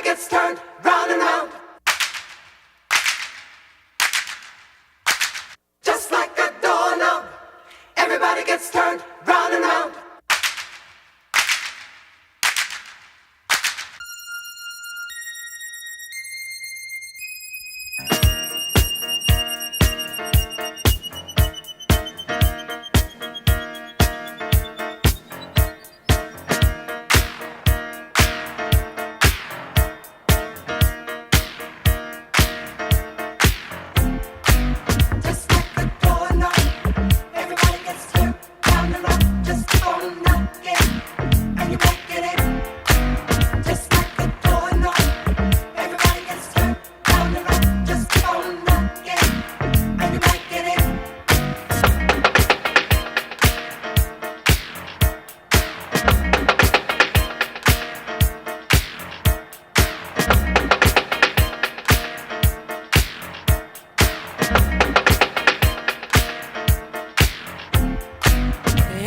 gets turned round and round. Just like a doorknob, everybody gets turned round and round.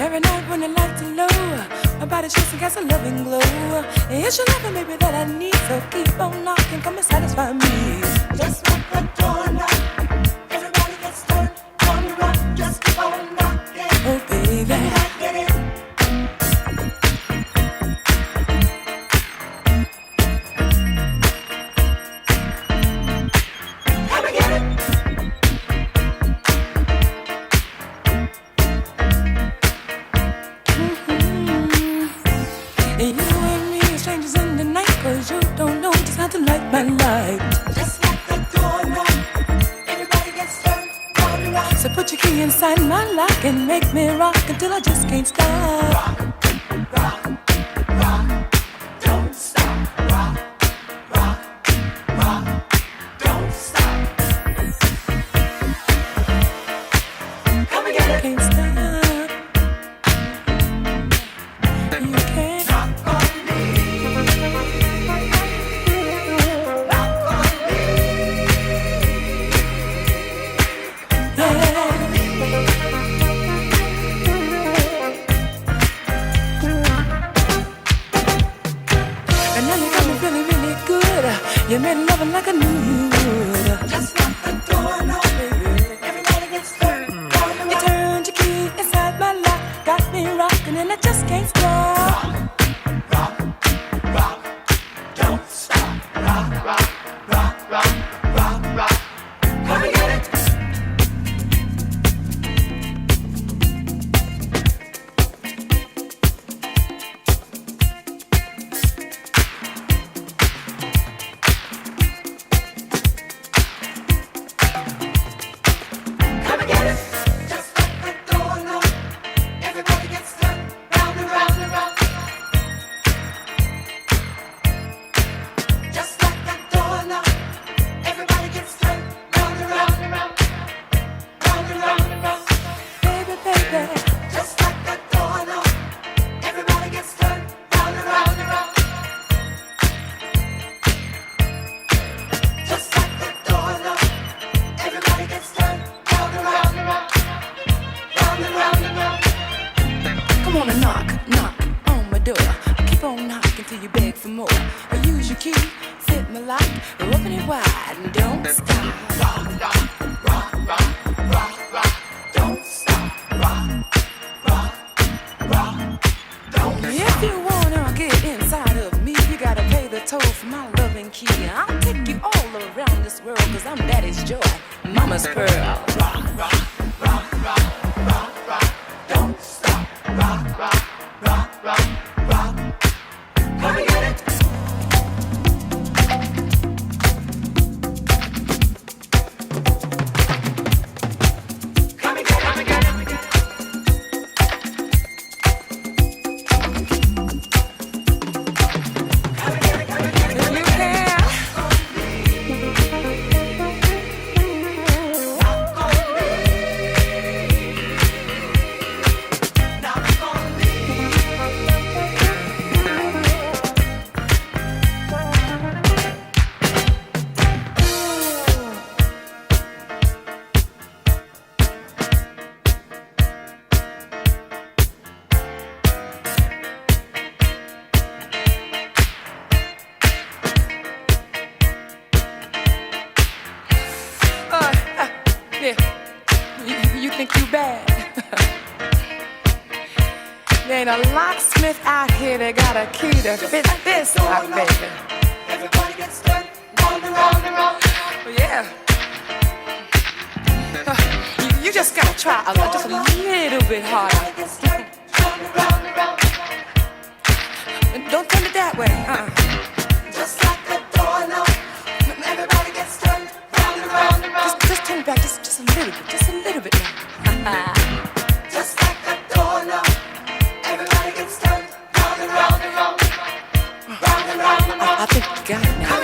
Every night when the lights are low, my body shakes and casts a loving glow. It's your loving, baby, that I need, so keep on knocking, come and satisfy me. Just like a doorknob, everybody gets turned on the rock. Just keep on knocking, oh baby, and I get it. Come and get it. You don't know just how to light my light. Just like a doorknob, everybody gets turned round and round. So put your key inside my lock and make me rock until I just can't stop. Rock, rock, rock, don't stop. Rock, rock, rock, don't stop. Come and get it. Can't stop. You can't knock on me. You made loving like I knew you would. Just like the doorknob, baby, everybody gets turned round and round. You turned your key inside my lock, got me rocking and I just can't stop. Rock, rock, rock, don't stop. Rock, rock, rock, rock, rock, rock. Come and get it. Come on and knock, knock on my door. I keep on knocking till you beg for more. I use your key, fit my lock, open it wide and don't stop. Rock, rock, rock, rock, rock, rock, don't stop. Rock, rock, rock, don't stop. If you wanna get inside of me, you gotta pay the toll for my loving key. I'll take you all around this world, cause I'm daddy's joy, mama's pearl. Rock, rock, rock, rock, rock, rock, don't stop. Rock, rock, rock, rock, rock. Come and get it. Come and get it. Come and get it. Come and get it. Come and get it. You can. Rock on a locksmith out here that got a key to fit this lock, baby. Everybody gets turned round and round and round. Well, yeah. You just gotta try just a little bit harder. Everybody gets turned round and round. Don't turn it that way. Just like a doorknob. Everybody gets turned round and round and round. Just turn it back just a little bit more. Just like a doorknob. Everybody gets turned round and round and round. Round and round and round. I think you got it now.